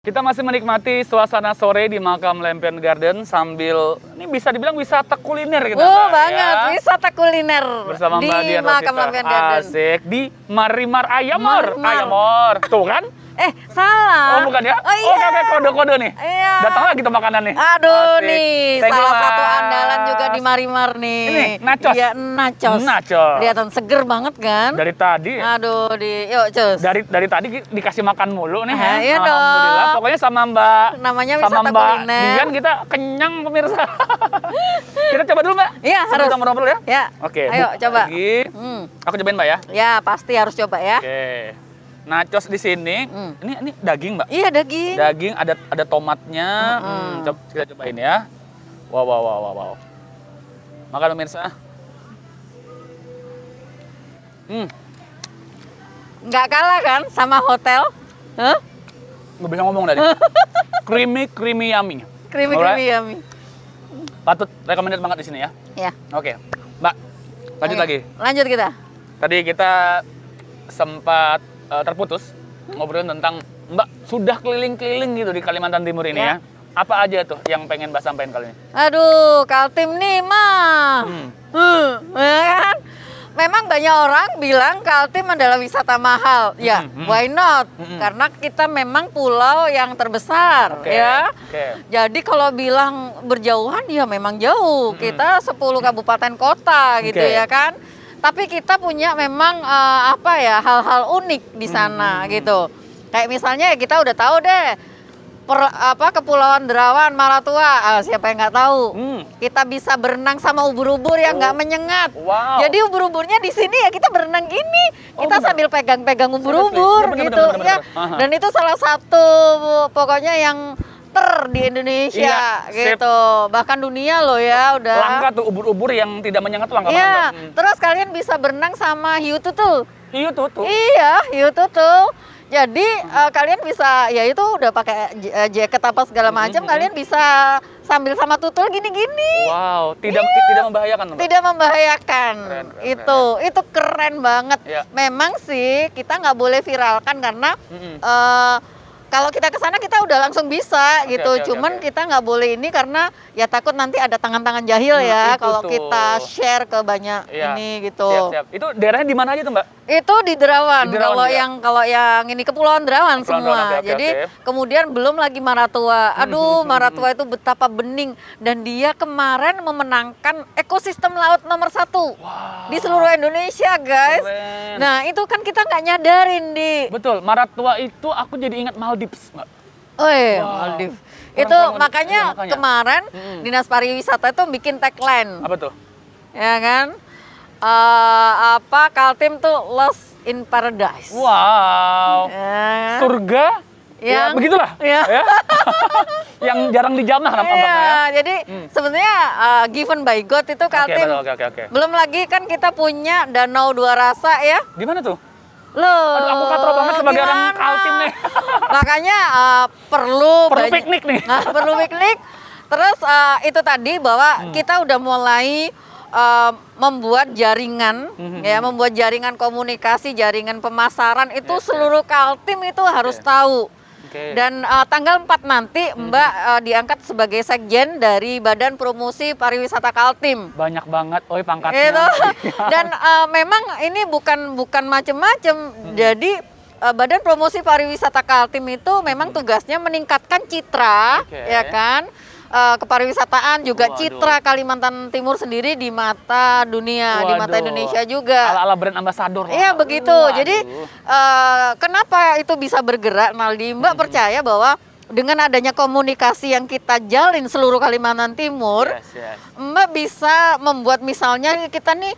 Kita masih menikmati suasana sore di Makam Lempian Garden sambil ini bisa dibilang wisata kuliner kita, Mbak, banget, ya. wisata kuliner Bersama Mbak di Dian Makam Rosita. Lempian Garden. Asik di Marimar Ayamor. Marimar. Ayamor. Tuh kan? Salah. Oh, bukan ya? Oh, iya. Oke, kode-kode nih. Iya. Datang lagi tuh makanan nih. Aduh Asik. nih, Thank you, salah satu Mas. andalan juga di Marimar nih. Ini, nachos. Iya, nachos. Nachos. Kelihatan seger banget kan? Dari tadi. Aduh, yuk cus. Dari tadi dikasih makan mulu nih. Ah, iya Alhamdulillah. dong. Pokoknya sama Mbak. Namanya Sama wisata Mbak kuliner. Dian kita kenyang pemirsa. Kita coba dulu, Mbak. Iya, Sebelum harus. kita ngobrol ya. Ya. Oke. Ayo, buka coba. lagi. Aku cobain, Mbak ya. Ya, pasti harus coba ya. Oke. Nachos di sini. Ini daging, Mbak. Iya, daging. Daging ada tomatnya. Kita cobain ya. Wow. Makan pemirsa. Nggak kalah kan sama hotel? Hah? Nggak bisa ngomong tadi. Creamy yummy. Creamy Alright. yummy. Patut recommended banget di sini ya. Ya. Oke. Mbak, lanjut Oke, lagi. Lanjut kita. Tadi kita sempat terputus ngobrolin tentang Mbak sudah keliling-keliling gitu di Kalimantan Timur ini ya. Apa aja tuh yang pengen Mbak sampaikan kali ini? Aduh, Kaltim nih mah. Ya kan? Memang banyak orang bilang Kaltim adalah wisata mahal. Ya, why not? Karena kita memang pulau yang terbesar, ya. Jadi kalau bilang berjauhan, ya memang jauh. Kita 10 kabupaten kota gitu ya kan. Tapi kita punya memang hal-hal unik di sana gitu. Kayak misalnya ya kita udah tahu deh Kepulauan Derawan, Maratua, siapa yang nggak tahu? Kita bisa berenang sama ubur-ubur yang nggak menyengat. Wow. Jadi ubur-uburnya di sini ya kita berenang gini, kita sambil pegang-pegang ubur-ubur Bener, gitu bener. ya. Dan itu salah satu pokoknya yang di Indonesia gitu, bahkan dunia loh ya udah. Langka tuh ubur-ubur yang tidak menyengat tuh langka banget. Terus kalian bisa berenang sama hiu tutul. Hiu tutul. Iya, hiu tutul. Jadi kalian bisa, ya itu udah pakai jaket apa segala macam, kalian bisa sambil sama tutul gini-gini. Wow, tidak membahayakan. Tidak membahayakan. Keren. Itu keren banget. Ya. Memang sih kita nggak boleh viralkan karena kalau kita ke sana kita udah langsung bisa gitu. Cuman kita nggak boleh ini karena ya takut nanti ada tangan-tangan jahil ya kalau kita share ke banyak ini gitu. Siap. Itu daerahnya di mana aja tuh, Mbak? Itu di Derawan. Di Derawan kalau yang ini Kepulauan Derawan semua. Jadi kemudian belum lagi Maratua. Aduh, Maratua itu betapa bening dan dia kemarin memenangkan ekosistem laut nomor 1 di seluruh Indonesia, guys. Keren. Nah, itu kan kita nggak nyadarin di. Betul, Maratua itu aku jadi ingat Maldives, Mbak. Oh iya, Maldives. Itu makanya kemarin Dinas Pariwisata itu bikin tagline. Apa tuh? Ya kan? Kaltim tuh Lost in Paradise. Wow. Surga. Ya, begitulah. Ya. Yang jarang dijamah nampaknya ya. Jadi sebenarnya given by God itu Kaltim. Oke. Belum lagi kan kita punya Danau Dua Rasa ya. Di mana tuh? Loh, aduh, aku katro banget sebagai orang Kaltim nih. Makanya perlu piknik nih. Perlu piknik. Terus itu tadi bahwa kita udah mulai membuat jaringan, membuat jaringan komunikasi, jaringan pemasaran itu seluruh Kaltim itu harus tahu. Dan tanggal 4 nanti Mbak diangkat sebagai sekjen dari Badan Promosi Pariwisata Kaltim. Banyak banget, pangkatnya. Gitu. Dan memang ini bukan macem-macem. Jadi Badan Promosi Pariwisata Kaltim itu memang tugasnya meningkatkan citra, ya kan? Kepariwisataan juga citra Kalimantan Timur sendiri di mata dunia, di mata Indonesia juga. Ala-ala brand ambassador. Iya begitu. Jadi kenapa itu bisa bergerak, Naldi? Mbak percaya bahwa dengan adanya komunikasi yang kita jalin seluruh Kalimantan Timur, Mbak bisa membuat misalnya kita nih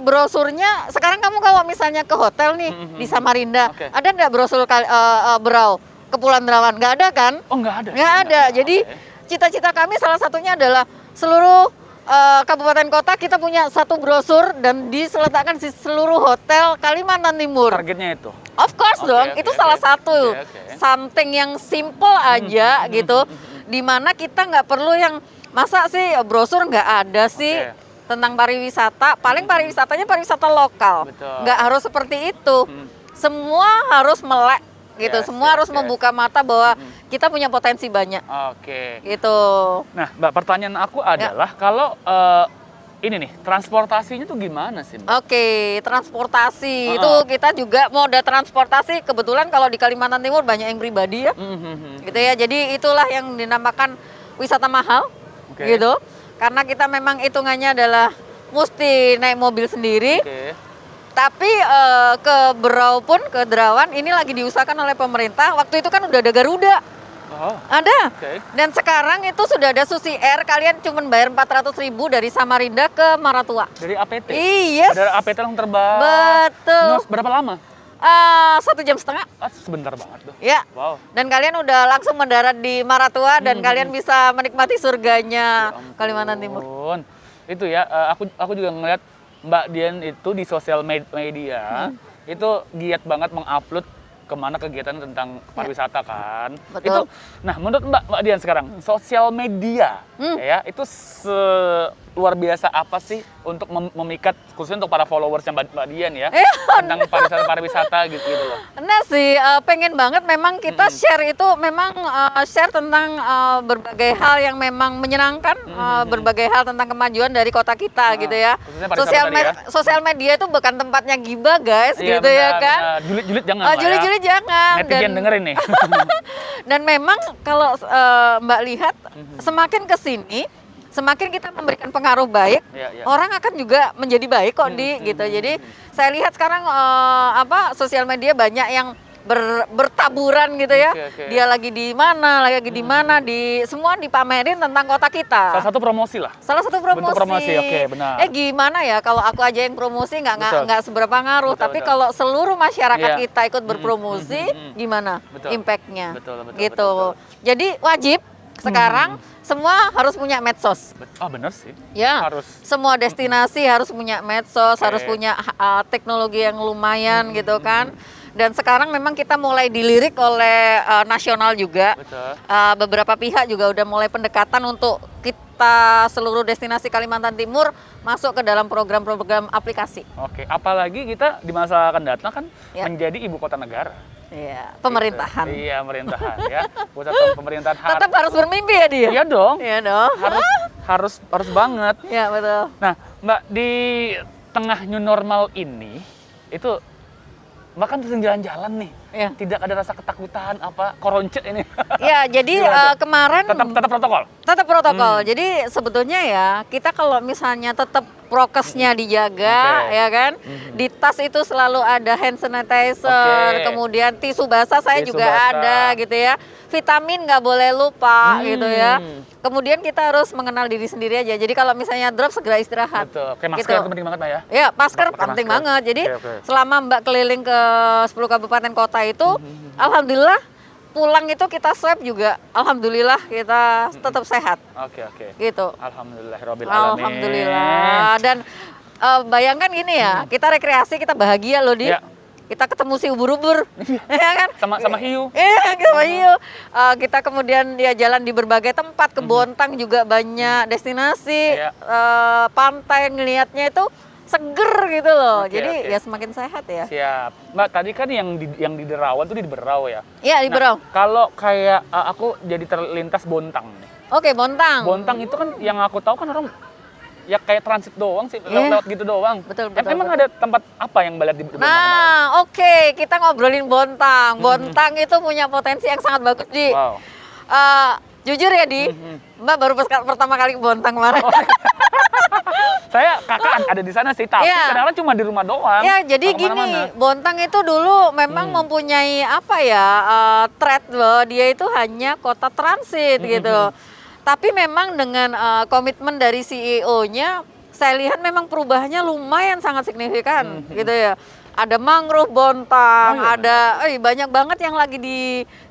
brosurnya. Sekarang kamu kalau misalnya ke hotel nih di Samarinda, ada nggak brosur Berau Kepulauan Derawan? Nggak ada kan? Oh, nggak ada. Nggak ada. Jadi cita-cita kami salah satunya adalah seluruh kabupaten kota kita punya satu brosur dan diseletakkan di seluruh hotel Kalimantan Timur. Targetnya itu? Of course dong, itu salah satu something yang simple aja gitu, dimana kita nggak perlu yang masa sih brosur nggak ada sih tentang pariwisata, paling pariwisatanya pariwisata lokal, nggak harus seperti itu, semua harus melek gitu. Yes, Semua yes, harus yes. membuka mata bahwa kita punya potensi banyak. Oke. Gitu. Nah, Mbak, pertanyaan aku adalah kalau ini nih, transportasinya tuh gimana sih, Mbak? Oke, transportasi itu kita juga moda transportasi kebetulan kalau di Kalimantan Timur banyak yang pribadi ya, gitu ya. Jadi itulah yang dinamakan wisata mahal, Oke. gitu. Karena kita memang hitungannya adalah mesti naik mobil sendiri. Oke. Tapi ke Berau pun ke Derawan ini lagi diusahakan oleh pemerintah. Waktu itu kan udah ada Garuda. Oh, Ada. oke. Dan sekarang itu sudah ada Susi Air, kalian cuma bayar 400.000 dari Samarinda ke Maratua. Dari APT? Yes. Ada APT yang terbang. Betul. Berapa lama? 1,5 jam. Sebentar banget tuh. Ya. Wow. Dan kalian udah langsung mendarat di Maratua dan kalian bisa menikmati Ya surganya ampun. Kalimantan Timur. Itu ya, aku juga ngeliat Mbak Dian itu di sosial media itu giat banget mengupload kemana kegiatan tentang pariwisata kan. Betul. Itu, nah menurut Mbak Dian sekarang sosial media ya itu luar biasa apa sih untuk memikat khususnya untuk para followersnya Mbak Dian ya tentang pariwisata gitu loh. Nah sih pengen banget memang kita share itu memang share tentang berbagai hal yang memang menyenangkan, berbagai hal tentang kemajuan dari kota kita gitu ya. Khususnya pariwisata tadi ya. Sosial media itu bukan tempatnya gibah guys, Iya, gitu ya benar, kan. benar. Julid-julid jangan lah ya. Julid-julid jangan. Netizen dengerin nih. Dan memang kalau Mbak lihat semakin ke sini semakin kita memberikan pengaruh baik, orang akan juga menjadi baik kok gitu. Jadi saya lihat sekarang sosial media banyak yang bertaburan gitu ya. Dia lagi di mana, semua dipamerin tentang kota kita. Salah satu promosi lah. Salah satu promosi. Bentuk promosi, oke, benar. Gimana ya kalau aku aja yang promosi nggak seberapa ngaruh, tapi betul. kalau seluruh masyarakat kita ikut berpromosi, gimana impact-nya? Betul, gitu. Jadi wajib sekarang semua harus punya medsos. Benar sih. Ya. Harus. Semua destinasi harus punya medsos, harus punya teknologi yang lumayan gitu kan. Dan sekarang memang kita mulai dilirik oleh nasional juga. Betul. Beberapa pihak juga udah mulai pendekatan untuk kita seluruh destinasi Kalimantan Timur masuk ke dalam program-program aplikasi. Oke, apalagi kita di masa akan datang kan menjadi ibu kota negara. Iya, pemerintahan. Gitu. Iya, pemerintahan ya. Pusat pemerintahan. Tetap harus bermimpi ya dia. Iya dong. Iya dong. Harus banget. Iya, betul. Nah, Mbak di tengah new normal ini itu Mbak kan sering jalan-jalan nih. Iya. Tidak ada rasa ketakutan apa koroncet ini. Ya, jadi kemarin tetap protokol. Tetap protokol. Jadi sebetulnya ya kita kalau misalnya tetap prokesnya dijaga, ya kan. Di tas itu selalu ada hand sanitizer, kemudian tisu basah saya juga ada gitu ya. Vitamin nggak boleh lupa gitu ya. Kemudian kita harus mengenal diri sendiri aja. Jadi kalau misalnya drop segera istirahat. Betul. Kayak masker itu penting banget Mbak ya. Ya, masker penting banget. Jadi selama Mbak keliling ke 10 kabupaten kota itu, alhamdulillah pulang itu kita swab juga, alhamdulillah kita tetap sehat. Oke. Gitu. Alhamdulillahirobbilalamin. Alhamdulillah. Dan bayangkan gini ya, kita rekreasi, kita bahagia loh di. Kita ketemu si ubur-ubur, ya kan? Sama hiu. Iya, sama hiu. Kita kemudian ya jalan di berbagai tempat, ke Bontang juga banyak destinasi, pantai ngelihatnya itu seger gitu loh. Jadi ya semakin sehat ya. Siap. Mbak, tadi kan yang di Derawan tuh di Berau ya? Iya, di Berau. Kalau kayak aku jadi terlintas Bontang nih. Oke, Bontang. Bontang itu kan yang aku tahu kan orang ya kayak transit doang sih, lewat gitu doang. Betul. Emang ada tempat apa yang Mbak lihat di Bontang? Nah, kita ngobrolin Bontang. Bontang itu punya potensi yang sangat bagus di. Wow. Jujur ya di, Mbak baru pertama kali ke Bontang kemarin. Saya kakak ada di sana sih, tapi kadang-kadang cuma di rumah doang. Ya, jadi gini, Bontang itu dulu memang mempunyai threat bahwa dia itu hanya kota transit gitu. Tapi memang dengan komitmen dari CEO-nya, saya lihat memang perubahannya lumayan sangat signifikan gitu ya. Ada mangrove Bontang, ada banyak banget yang lagi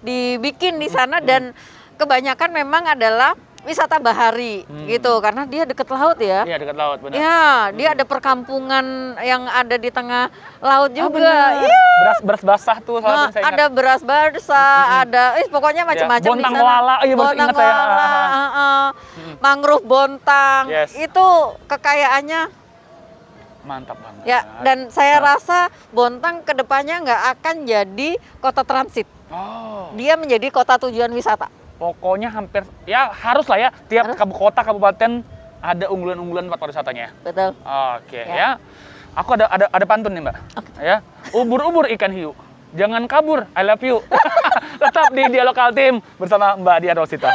dibikin di sana dan kebanyakan memang adalah wisata bahari gitu karena dia dekat laut ya. Iya, dekat laut benar. Ya, dia ada perkampungan yang ada di tengah laut juga. Beras basah tuh salah satu saya ingat. Ada beras basah, ada pokoknya macam-macam di sana. Bontang Koala, Bontang Koala, mangrove Bontang. Itu kekayaannya Mantap banget. Ya, dan saya rasa Bontang kedepannya nggak akan jadi kota transit. Oh. Dia menjadi kota tujuan wisata. Pokoknya hampir, ya harus lah ya, tiap kota, kabupaten ada unggulan-unggulan tempat pariwisatanya. Betul. Oke, ya. Aku ada pantun nih, Mbak. Ya. Ubur-ubur ikan hiu. Jangan kabur, I love you. Tetap di Dialog Kaltim bersama Mbak Dian Rosita.